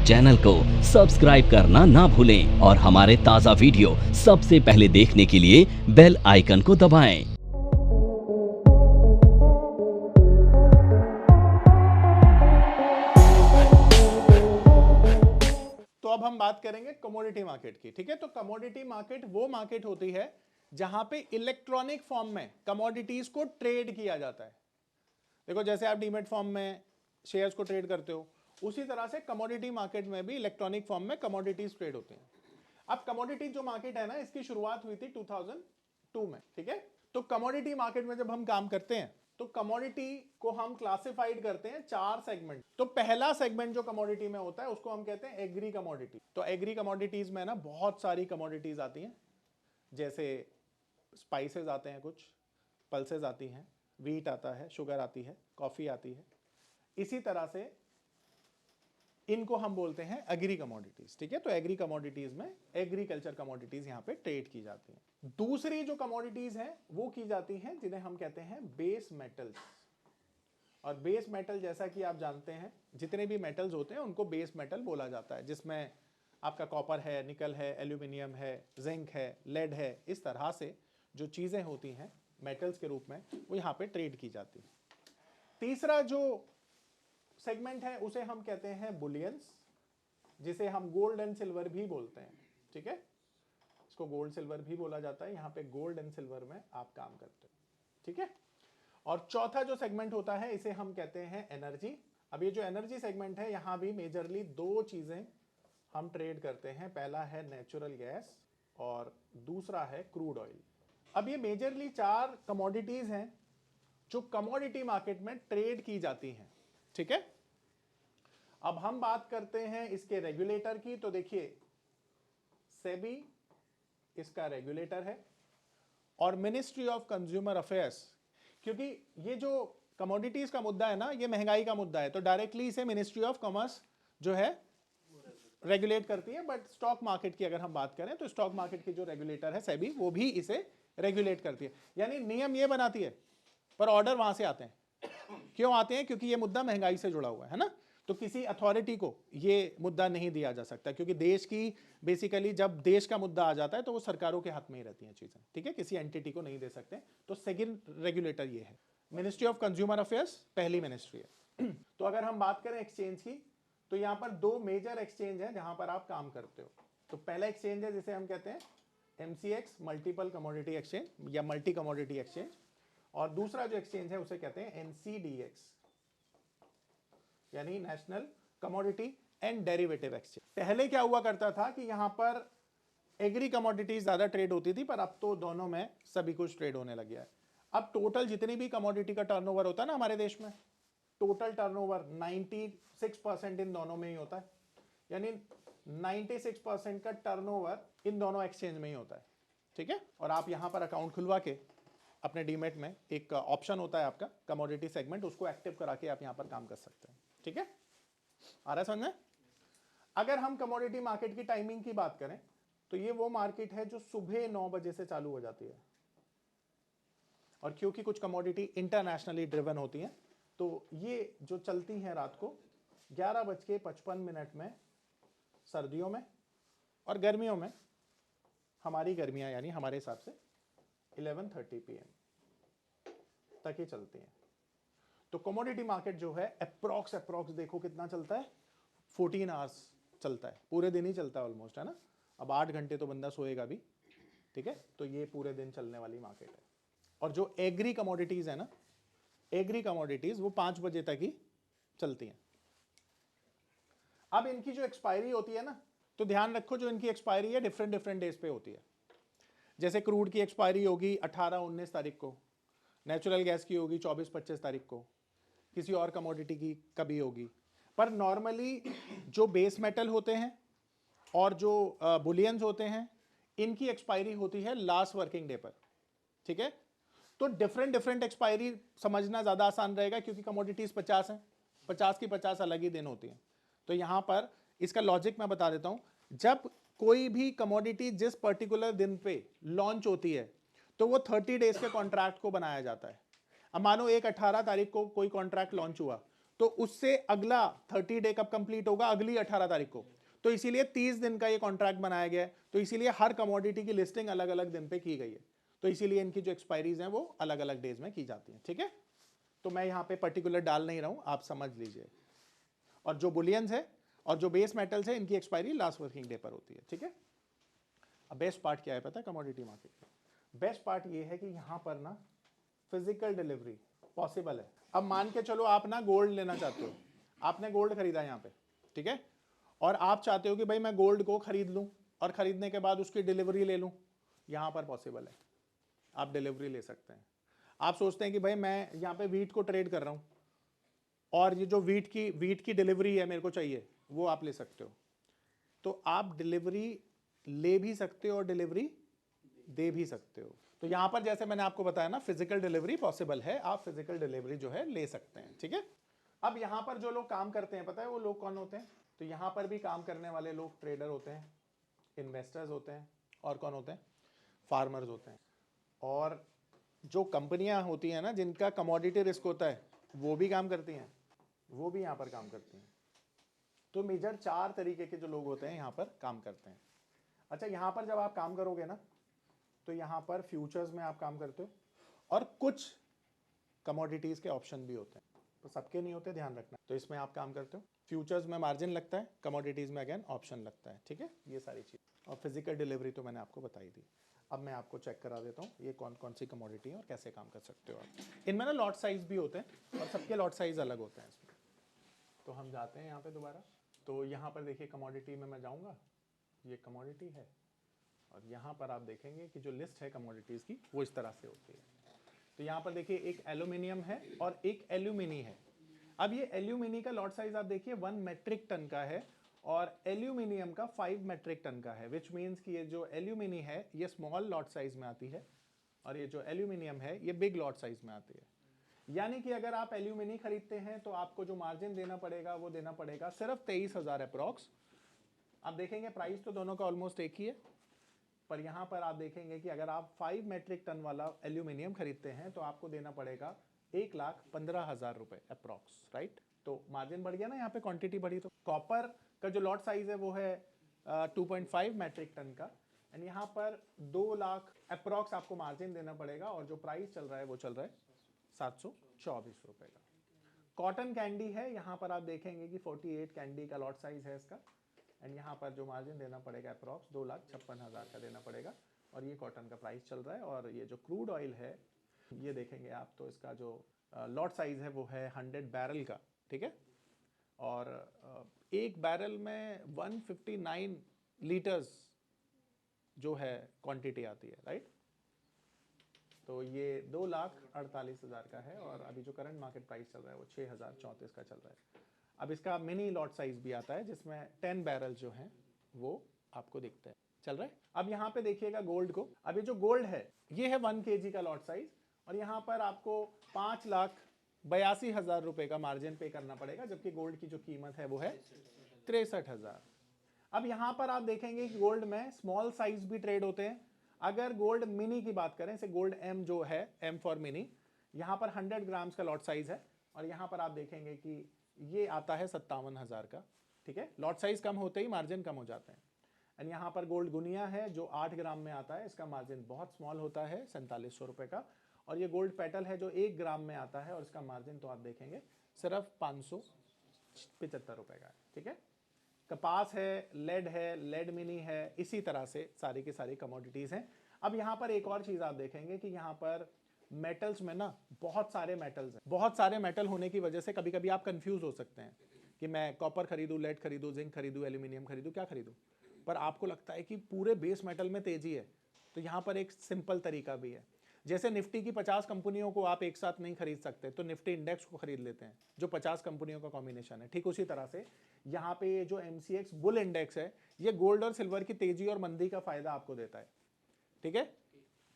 Channel को subscribe करना ना भूलें और हमारे ताज़ा वीडियो सबसे पहले देखने के लिए बेल आइकन को दबाएं। तो अब हम बात करेंगे कमोडिटी मार्केट की। ठीक है, तो कमोडिटी मार्केट वो मार्केट होती है जहां पे इलेक्ट्रॉनिक फॉर्म में कमोडिटीज को ट्रेड किया जाता है। देखो, जैसे आप डीमेट फॉर्म में शेयर्स को ट्रेड करते हो, उसी तरह से कमोडिटी मार्केट में भी इलेक्ट्रॉनिक फॉर्म में कमोडिटीज ट्रेड होती हैं। अब कमोडिटी जो मार्केट है ना, इसकी शुरुआत हुई थी 2002 में। ठीक है, तो कमोडिटी मार्केट में जब हम काम करते हैं तो कमोडिटी को हम क्लासिफाइड करते हैं 4 सेगमेंट। तो पहला सेगमेंट जो कमोडिटी में होता है उसको हम कहते हैं एग्री कमोडिटी। तो एग्री कमोडिटीज में ना बहुत सारी कमोडिटीज आती हैं, जैसे स्पाइसेस आते हैं, कुछ पल्सेस आती हैं, व्हीट आता है, शुगर आती है, कॉफी आती है। इसी तरह से इनको हम बोलते हैं एग्री कमोडिटीज। ठीक है, तो एग्री कमोडिटीज में एग्रीकल्चर कमोडिटीज यहां पे ट्रेड की जाती हैं। दूसरी जो कमोडिटीज हैं वो की जाती हैं जिन्हें हम कहते हैं बेस मेटल्स। और बेस मेटल, जैसा कि आप जानते हैं, जितने भी मेटल्स होते हैं उनको बेस मेटल बोला जाता है, जिसमें आपका कॉपर है, निकल है, एल्यूमिनियम है, जिंक है, लेड है। इस तरह से जो चीजें होती हैं मेटल्स के रूप में, वो यहाँ पे ट्रेड की जाती है। तीसरा जो सेगमेंट है उसे हम कहते हैं बुलियंस, जिसे हम गोल्ड एंड सिल्वर भी बोलते हैं। ठीक है, इसको गोल्ड सिल्वर भी बोला जाता है। यहाँ पे गोल्ड एंड सिल्वर में आप काम करते हो। ठीक है, और चौथा जो सेगमेंट होता है इसे हम कहते हैं एनर्जी। अब ये जो एनर्जी सेगमेंट है, यहाँ भी मेजरली 2 चीजें हम ट्रेड करते हैं। पहला है नेचुरल गैस और दूसरा है क्रूड ऑयल। अब ये मेजरली 4 कमोडिटीज हैं जो कमोडिटी मार्केट में ट्रेड की जाती हैं। ठीक है, अब हम बात करते हैं इसके रेगुलेटर की। तो देखिए, सेबी इसका रेगुलेटर है और मिनिस्ट्री ऑफ कंज्यूमर अफेयर्स, क्योंकि ये जो कमोडिटीज का मुद्दा है ना, ये महंगाई का मुद्दा है, तो डायरेक्टली इसे मिनिस्ट्री ऑफ कॉमर्स जो है रेगुलेट करती है। बट स्टॉक मार्केट की अगर हम बात करें तो स्टॉक मार्केट की जो रेगुलेटर है सेबी, वो भी इसे रेगुलेट करती है। यानी नियम ये बनाती है पर ऑर्डर वहां से आते हैं। क्यों आते हैं? क्योंकि ये मुद्दा महंगाई से जुड़ा हुआ है ना, तो किसी अथॉरिटी को ये मुद्दा नहीं दिया जा सकता, क्योंकि देश की बेसिकली जब देश का मुद्दा आ जाता है तो वो सरकारों के हाथ में ही रहती हैं चीजें। ठीक है, किसी एंटिटी को नहीं दे सकते। तो सेकंड रेगुलेटर ये है। मिनिस्ट्री ऑफ कंज्यूमर अफेयर्स पहली मिनिस्ट्री है। तो अगर हम बात करें एक्सचेंज की, तो यहां पर 2 मेजर एक्सचेंज है जहां पर आप काम करते हो। तो पहला एक्सचेंज है जिसे हम कहते हैं MCX, मल्टीपल कमोडिटी एक्सचेंज या मल्टी कमोडिटी एक्सचेंज, और दूसरा जो एक्सचेंज है उसे कहते हैं NCDEX, यानी national commodity and derivative exchange. पहले क्या हुआ करता था कि यहां पर एग्री कमोडिटीज ज्यादा ट्रेड होती थी, पर अब तो दोनों में सभी कुछ ट्रेड होने लग गया है। अब टोटल जितनी भी कमोडिटी का टर्नओवर होता है ना हमारे देश में, टोटल टर्नओवर 96% इन दोनों में ही होता है। यानी 96% का टर्नओवर इन दोनों एक्सचेंज में ही होता है। ठीक है, और आप यहां पर अकाउंट खुलवा के अपने डीमेट में एक ऑप्शन होता है आपका कमोडिटी सेगमेंट, उसको एक्टिव करा के आप यहां पर काम कर सकते हैं। ठीक है, आ रहा है समझ में? अगर हम कमोडिटी मार्केट की टाइमिंग की बात करें तो ये वो मार्केट है जो सुबह 9 बजे से चालू हो जाती है। और क्योंकि कुछ कमोडिटी इंटरनेशनली ड्रिवन होती हैं, तो ये जो चलती हैं रात को 11:55 में सर्दियों में, और गर्मियों में, हमारी गर्मियां यानी हमारे हिसाब से 11:30 PM तक ही चलती हैं। तो कमोडिटी मार्केट जो है अप्रॉक्स देखो कितना चलता है, 14 आवर्स चलता है, पूरे दिन ही चलता है ऑलमोस्ट, है ना। अब 8 घंटे तो बंदा सोएगा भी। ठीक है, तो ये पूरे दिन चलने वाली मार्केट है। और जो एग्री कमोडिटीज है ना, एग्री कमोडिटीज वो 5 बजे तक ही चलती हैं। अब इनकी जो एक्सपायरी होती है ना, तो ध्यान रखो जो इनकी एक्सपायरी है डिफरेंट डेज पे होती है। जैसे क्रूड की एक्सपायरी होगी 18-19 तारीख को, नेचुरल गैस की होगी 24-25 तारीख को, किसी और कमोडिटी की कभी होगी। पर नॉर्मली जो बेस मेटल होते हैं और जो बुलियंस होते हैं, इनकी एक्सपायरी होती है लास्ट वर्किंग डे पर। ठीक है, तो डिफरेंट एक्सपायरी समझना ज्यादा आसान रहेगा, क्योंकि कमोडिटीज 50 हैं, 50 की 50 अलग ही दिन होती हैं। तो यहां पर इसका लॉजिक मैं बता देता हूं। जब कोई भी कमोडिटी जिस पर्टिकुलर दिन पे लॉन्च होती है, तो वो 30 डेज के कॉन्ट्रैक्ट को बनाया जाता है। अब मानो एक 18 तारीख को कोई कॉन्ट्रैक्ट लॉन्च हुआ, तो उससे अगला 30 डे कब कंप्लीट होगा, अगली 18 तारीख को। तो इसीलिए 30 दिन का ये कॉन्ट्रैक्ट बनाया गया है। तो इसीलिए हर कमोडिटी की लिस्टिंग अलग अलग दिन पे की गई है। तो इसीलिए इनकी जो एक्सपायरीज हैं वो अलग अलग डेज में की जाती हैं, ठीक है। तो मैं यहाँ पे पर्टिकुलर डाल नहीं रहा हूँ, आप समझ लीजिए। और जो बुलियंस है और जो बेस मेटल्स है, इनकी एक्सपायरी लास्ट वर्किंग डे पर होती है, ठीक है। अब बेस्ट पार्ट क्या है पता है कमोडिटी मार्केट का? बेस्ट पार्ट ये है कि यहाँ पर ना फिजिकल डिलीवरी पॉसिबल है। अब मान के चलो आप ना गोल्ड लेना चाहते हो, आपने गोल्ड खरीदा यहाँ पे, ठीक है, और आप चाहते हो कि भाई मैं गोल्ड को खरीद लूँ और खरीदने के बाद उसकी डिलीवरी ले लूँ, यहाँ पर पॉसिबल है, आप डिलीवरी ले सकते हैं। आप सोचते हैं कि भाई मैं यहाँ पे वीट को ट्रेड कर रहा हूँ और ये जो वीट की डिलीवरी है मेरे को चाहिए, वो आप ले सकते हो। तो आप डिलीवरी ले भी सकते हो और डिलीवरी दे भी सकते हो। तो यहां पर जैसे मैंने आपको बताया ना, फिजिकल डिलीवरी पॉसिबल है, आप फिजिकल डिलीवरी जो है ले सकते हैं, ठीक है। अब यहां पर जो लोग काम करते हैं, पता है वो लोग कौन होते हैं? तो यहां पर भी काम करने वाले लोग ट्रेडर होते हैं, इन्वेस्टर्स होते हैं, और कौन होते हैं? फार्मर्स होते हैं। और जो कंपनियां होती हैं ना जिनका कमोडिटी रिस्क होता है, वो भी काम करती हैं, वो भी यहाँ पर काम करती हैं। तो मेजर 4 तरीके के जो लोग होते हैं यहाँ पर काम करते हैं। अच्छा, यहाँ पर जब आप काम करोगे ना, तो यहाँ पर फ्यूचर्स में आप काम करते हो और कुछ कमोडिटीज के ऑप्शन भी होते हैं, तो सबके नहीं होते, ध्यान रखना। तो इसमें आप काम करते हो, फ्यूचर्स में मार्जिन लगता है, कमोडिटीज में अगेन ऑप्शन लगता है, ठीक है, ये सारी चीज। और फिजिकल डिलीवरी तो मैंने आपको बताई दी। अब मैं आपको चेक करा देता हूँ ये कौन कौन सी कमोडिटी है और कैसे काम कर सकते हो आप। इनमें ना लॉट साइज भी होते हैं और सबके लॉट साइज अलग होते हैं इसमें। तो हम जाते हैं यहाँ पे दोबारा। तो यहाँ पर देखिए कमोडिटी में मैं जाऊँगा, ये कमोडिटी है, और यहाँ पर आप देखेंगे कि जो लिस्ट है कमोडिटीज़ की वो इस तरह से होती है। तो यहाँ पर देखिए एक एल्यूमिनियम है और एक एल्यूमिनी है। अब ये एल्यूमिनी का लॉट साइज आप देखिए 1 मेट्रिक टन का है और एल्यूमिनियम का 5 मेट्रिक टन का है, विच मीन्स कि ये जो एल्यूमिनी है ये स्मॉल लॉट साइज में आती है और ये जो एल्यूमिनियम है ये बिग लॉट साइज में आती है। यानी कि अगर आप एल्यूमिनी खरीदते हैं तो आपको जो मार्जिन देना पड़ेगा वो देना पड़ेगा सिर्फ 23,000 अप्रॉक्स। आप देखेंगे प्राइस तो दोनों का ऑलमोस्ट एक ही है, पर यहाँ पर आप देखेंगे कि अगर आप 5 मेट्रिक टन वाला एल्यूमिनियम खरीदते हैं तो आपको देना पड़ेगा 1,15,000 रुपए अप्रॉक्स, राइट। तो मार्जिन बढ़ गया ना, यहाँ पे क्वांटिटी बढ़ी। तो कॉपर का जो लॉट साइज है वो है 2.5 मेट्रिक टन का, एंड यहाँ पर 2 लाख अप्रॉक्स आपको मार्जिन देना पड़ेगा और जो प्राइस चल रहा है वो चल रहा है 724 रुपए का। कॉटन कैंडी है, यहाँ पर आप देखेंगे कि 48 कैंडी का लॉट साइज है इसका, एंड यहाँ पर जो मार्जिन देना पड़ेगा अप्रॉक्स 2,56,000 का देना पड़ेगा, और ये कॉटन का प्राइस चल रहा है। और ये जो क्रूड ऑयल है ये देखेंगे आप, तो इसका जो लॉट साइज है वो है 100 बैरल का, ठीक है, और एक बैरल में 159 लीटर्स जो है क्वांटिटी आती है, राइट। तो ये 2,48,000 का है और अभी जो करंट मार्केट प्राइस चल रहा है वो 6,034 का चल रहा है। अब इसका मिनी लॉट साइज भी आता है जिसमें 10 बैरल जो हैं वो आपको दिखते हैं, चल रहा है। अब यहाँ पे देखिएगा गोल्ड को। अब ये जो गोल्ड है ये है 1 kg का लॉट साइज, और यहाँ पर आपको 5,82,000 रुपए का मार्जिन पे करना पड़ेगा, जबकि गोल्ड की जो कीमत है वो है 63,000। अब यहाँ पर आप देखेंगे कि गोल्ड में स्मॉल साइज भी ट्रेड होते हैं। अगर गोल्ड मिनी की बात करें, से गोल्ड एम जो है, एम फॉर मिनी, यहाँ पर 100 ग्राम्स का लॉट साइज है, और यहाँ पर आप देखेंगे कि ये आता है 57,000 का, ठीक है। लॉट साइज कम होते ही मार्जिन कम हो जाते हैं। एंड यहाँ पर गोल्ड गुनिया है जो 8 ग्राम में आता है, इसका मार्जिन बहुत स्मॉल होता है 4700 रुपए का। और ये गोल्ड पेटल है जो 1 ग्राम में आता है और इसका मार्जिन तो आप देखेंगे सिर्फ 575 रुपए का है, ठीक है। कपास है, लेड मिनी है, इसी तरह से सारी की सारी कमोडिटीज हैं। अब यहाँ पर एक और चीज आप देखेंगे कि यहाँ पर मेटल्स में ना बहुत सारे मेटल्स हैं। बहुत सारे मेटल होने की वजह से कभी कभी आप कंफ्यूज हो सकते हैं कि मैं कॉपर खरीदूं, लेड खरीदूं, जिंक खरीदूं, एल्यूमिनियम खरीदूं, क्या खरीदूं। पर आपको लगता है कि पूरे बेस मेटल में तेजी है, तो यहाँ पर एक सिंपल तरीका भी है। जैसे निफ्टी की 50 कंपनियों को आप एक साथ नहीं खरीद सकते, तो निफ्टी इंडेक्स को खरीद लेते हैं जो 50 कंपनियों का कॉम्बिनेशन है। ठीक उसी तरह से यहाँ पे ये जो MCX बुल इंडेक्स है, ये गोल्ड और सिल्वर की तेजी और मंदी का फायदा आपको देता है, ठीक है।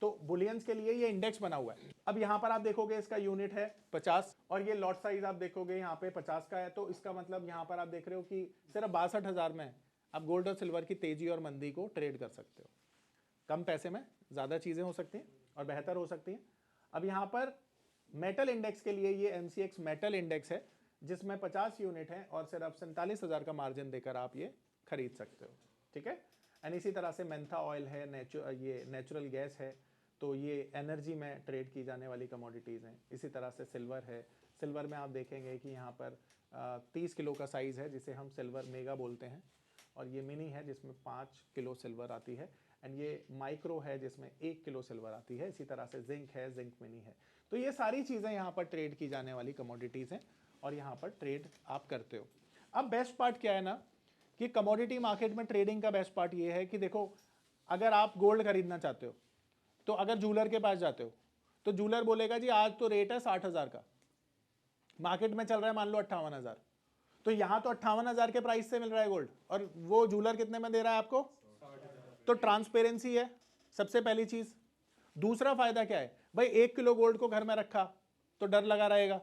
तो बुलियंस के लिए ये इंडेक्स बना हुआ है। अब यहाँ पर आप देखोगे इसका यूनिट है 50 और ये लॉट साइज आप देखोगे यहाँ पे 50 का है, तो इसका मतलब यहाँ पर आप देख रहे हो कि सिर्फ 62,000 में आप गोल्ड और सिल्वर की तेजी और मंदी को ट्रेड कर सकते हो। कम पैसे में ज़्यादा चीज़ें हो सकती हैं और बेहतर हो सकती हैं। अब यहाँ पर मेटल इंडेक्स के लिए ये MCX मेटल इंडेक्स है जिसमें 50 यूनिट हैं और सिर्फ 47,000 का मार्जिन देकर आप ये खरीद सकते हो, ठीक है। एंड इसी तरह से मेंथा ऑयल है, ये नेचुरल गैस है, तो ये एनर्जी में ट्रेड की जाने वाली कमोडिटीज़ हैं। इसी तरह से सिल्वर है, सिल्वर में आप देखेंगे कि यहाँ पर 30 किलो का साइज़ है जिसे हम सिल्वर मेगा बोलते हैं, और ये मिनी है जिसमें 5 किलो सिल्वर आती है, एंड ये माइक्रो है जिसमें 1 किलो सिल्वर आती है। इसी तरह से जिंक है, जिंक मिनी है। तो ये सारी चीज़ें यहाँ पर ट्रेड की जाने वाली कमोडिटीज़ हैं और यहाँ पर ट्रेड आप करते हो। अब बेस्ट पार्ट क्या है ना कि कमोडिटी मार्केट में ट्रेडिंग का बेस्ट पार्ट ये है कि देखो, अगर आप गोल्ड खरीदना चाहते हो तो अगर जूलर के पास जाते हो तो जूलर बोलेगा जी आज तो रेट है 60,000 का, मार्केट में चल रहा है मान लो 58,000, तो यहाँ तो 58,000 के प्राइस से मिल रहा है गोल्ड, और वो जूलर कितने में दे रहा है आपको? तो ट्रांसपेरेंसी है सबसे पहली चीज। दूसरा फायदा क्या है भाई, 1 किलो गोल्ड को घर में रखा तो डर लगा रहेगा,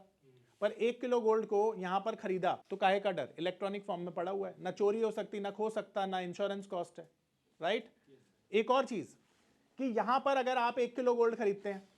पर 1 किलो गोल्ड को यहां पर खरीदा तो काहे का डर? इलेक्ट्रॉनिक फॉर्म में पड़ा हुआ है, ना चोरी हो सकती, ना खो सकता, ना इंश्योरेंस कॉस्ट है, राइट। एक और चीज कि यहां पर अगर आप 1 किलो गोल्ड खरीदते हैं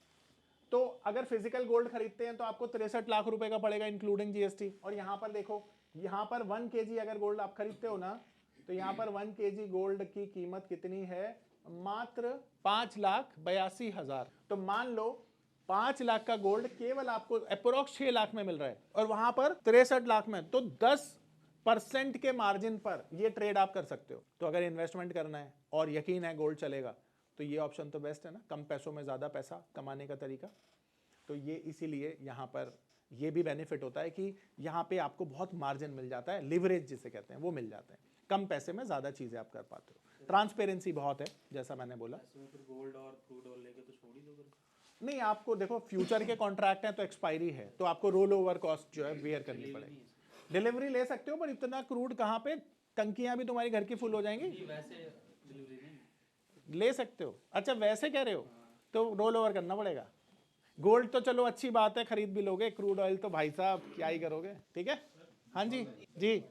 तो अगर फिजिकल गोल्ड खरीदते हैं तो आपको 63 लाख रुपए का पड़ेगा इंक्लूडिंग जीएसटी। और यहां पर देखो, यहां पर 1 केजी अगर गोल्ड आप खरीदते हो ना तो यहां पर 1 केजी गोल्ड की कीमत कितनी है? मात्र 5,82,000। तो मान लो 5 लाख का गोल्ड केवल आपको अप्रोक्स 6 लाख में मिल रहा है और वहां पर 63 लाख में, तो 10% के मार्जिन पर ये ट्रेड आप कर सकते हो। तो अगर इन्वेस्टमेंट करना है और यकीन है गोल्ड चलेगा तो ये ऑप्शन तो बेस्ट है ना, कम पैसों में ज्यादा पैसा कमाने का तरीका। तो ये इसीलिए यहाँ पर ये भी बेनिफिट होता है कि यहाँ पे आपको बहुत मार्जिन मिल जाता है, लिवरेज जिसे कहते हैं वो मिल जाते हैं, कम पैसे में ज्यादा चीजें आप कर पाते हो। ट्रांसपेरेंसी बहुत है जैसा मैंने बोला। गोल्ड और क्रूड ऑयल लेके तो छोड़ ही दोगे? नहीं, आपको देखो फ्यूचर के कॉन्ट्रैक्ट हैं तो एक्सपायरी है, तो आपको रोल ओवर कॉस्ट जो है बेयर करनी पड़ेगी। डिलीवरी ले सकते हो पर इतना क्रूड कहाँ पे, टंकियां भी तुम्हारी घर की फुल हो जाएंगी। वैसे डिलीवरी नहीं ले सकते हो, अच्छा वैसे कह रहे हो तो रोल ओवर करना पड़ेगा। गोल्ड तो चलो अच्छी बात है, खरीद भी लोगे, क्रूड ऑयल तो भाई साहब क्या ही करोगे, ठीक है। हाँ जी जी,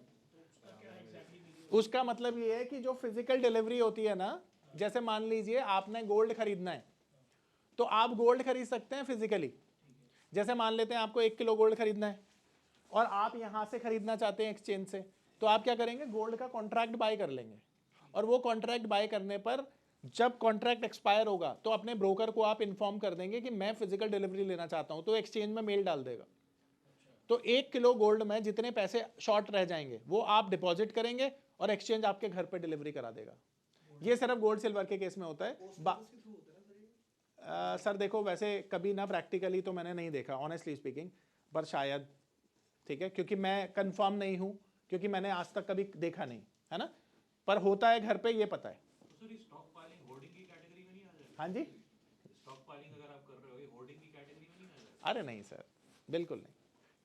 उसका मतलब ये है कि जो फिजिकल डिलीवरी होती है ना, जैसे मान लीजिए आपने गोल्ड खरीदना है तो आप गोल्ड खरीद सकते हैं फिजिकली। जैसे मान लेते हैं आपको 1 किलो गोल्ड खरीदना है और आप यहां से खरीदना चाहते हैं एक्सचेंज से, तो आप क्या करेंगे, गोल्ड का कॉन्ट्रैक्ट बाय कर लेंगे, और वो कॉन्ट्रैक्ट बाय करने पर जब कॉन्ट्रैक्ट एक्सपायर होगा तो अपने ब्रोकर को आप इन्फॉर्म कर देंगे कि मैं फिजिकल डिलीवरी लेना चाहता हूं, तो एक्सचेंज में मेल डाल देगा। तो 1 किलो गोल्ड में जितने पैसे शॉर्ट रह जाएंगे वो आप डिपॉजिट करेंगे और एक्सचेंज आपके घर पे डिलीवरी करा देगा। ये सिर्फ गोल्ड सिल्वर के केस में होता है। सर देखो वैसे कभी ना प्रैक्टिकली तो मैंने नहीं देखा ऑनेस्टली स्पीकिंग, पर शायद, ठीक है, क्योंकि मैं कंफर्म नहीं हूं, क्योंकि मैंने आज तक कभी देखा नहीं है ना, पर होता है घर पे ये पता है। स्टॉक फाइलिंग होर्डिंग की कैटेगरी में नहीं आ जाएगा? हाँ जी, स्टॉक फाइलिंग अगर आप कर रहे हो ये होर्डिंग की कैटेगरी में नहीं आ जाएगा? अरे नहीं सर, बिल्कुल नहीं,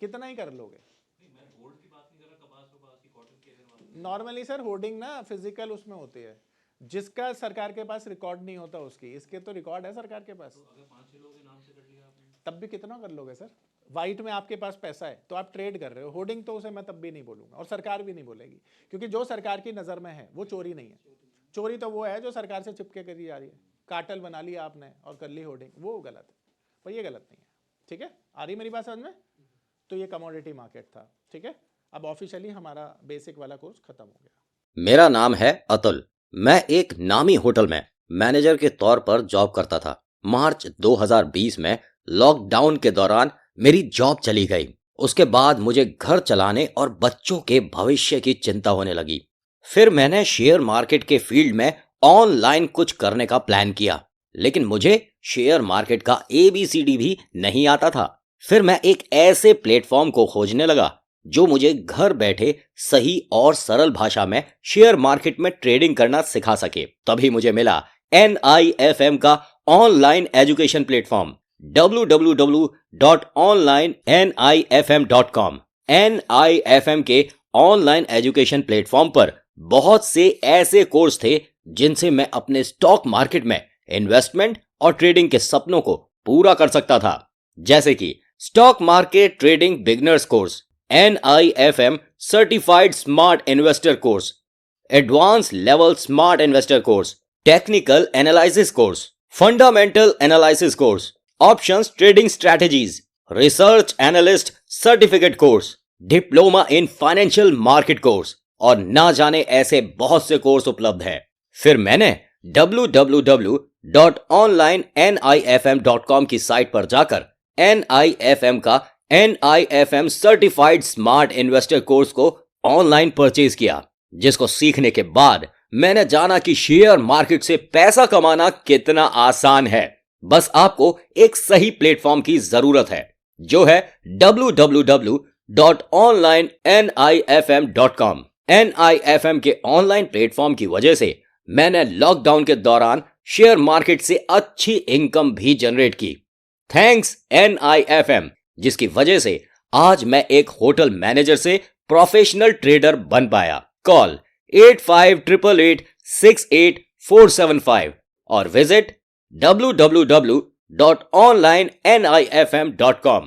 कितना ही कर लोगे। नहीं, मैं गोल्ड की बात नहीं कर रहा, कपास की, कॉटन की। अगर नॉर्मली सर होर्डिंग ना फिजिकल उसमें होती है, जिसका सरकार के पास रिकॉर्ड नहीं होता उसकी, इसके तो रिकॉर्ड है सरकार के पास। तो अगर 5-6 लोगों के नाम से कर लिया आपने तब भी कितना कर लोगे सर? वाइट में आपके पास पैसा है तो आप ट्रेड कर रहे हो, होर्डिंग तो उसे मैं तब भी नहीं बोलूंगा और सरकार भी नहीं बोलेगी, क्योंकि जो सरकार की नज़र में है वो चोरी नहीं है। चोरी तो वो है जो सरकार से चिपके करी जा रही है, कार्टेल बना लिया आपने और कर ली होर्डिंग, वो गलत है, पर ये गलत नहीं है, ठीक है। आ रही मेरी बात समझ में? तो ये कमोडिटी मार्केट था, ठीक है। अब ऑफिशियली हमारा बेसिक वाला कोर्स खत्म हो गया। मेरा नाम है अतुल। मैं एक नामी होटल में मैनेजर के तौर पर जॉब करता था। मार्च 2020 में लॉकडाउन के दौरान मेरी जॉब चली गई। उसके बाद मुझे घर चलाने और बच्चों के भविष्य की चिंता होने लगी। फिर मैंने शेयर मार्केट के फील्ड में ऑनलाइन कुछ करने का प्लान किया, लेकिन मुझे शेयर मार्केट का ABCD भी नहीं आता था। फिर मैं एक ऐसे प्लेटफॉर्म को खोजने लगा जो मुझे घर बैठे सही और सरल भाषा में शेयर मार्केट में ट्रेडिंग करना सिखा सके। तभी मुझे मिला NIFM का online education platform www.onlinenifm.com। NIFM के ऑनलाइन एजुकेशन प्लेटफॉर्म पर बहुत से ऐसे कोर्स थे जिनसे मैं अपने स्टॉक मार्केट में इन्वेस्टमेंट और ट्रेडिंग के सपनों को पूरा कर सकता था, जैसे कि stock market trading beginners course, NIFM certified smart investor course, advance level smart investor course, technical analysis course, fundamental analysis course, options trading strategies, research analyst certificate course, diploma in financial market course और ना जाने ऐसे बहुत से course उपलब्ध हैं। फिर मैंने www.onlinenifm.com की साइट पर जाकर NIFM का NIFM certified smart investor course को ऑनलाइन परचेज किया, जिसको सीखने के बाद मैंने जाना कि शेयर मार्केट से पैसा कमाना कितना आसान है। बस आपको एक सही प्लेटफॉर्म की जरूरत है, जो है www.onlinenifm.com। NIFM के ऑनलाइन प्लेटफॉर्म की वजह से मैंने लॉकडाउन के दौरान शेयर मार्केट से अच्छी इनकम भी जनरेट की। थैंक्स NIFM, जिसकी वजह से आज मैं एक होटल मैनेजर से प्रोफेशनल ट्रेडर बन पाया। कॉल 8588868475 और विजिट www.onlinenifm.com।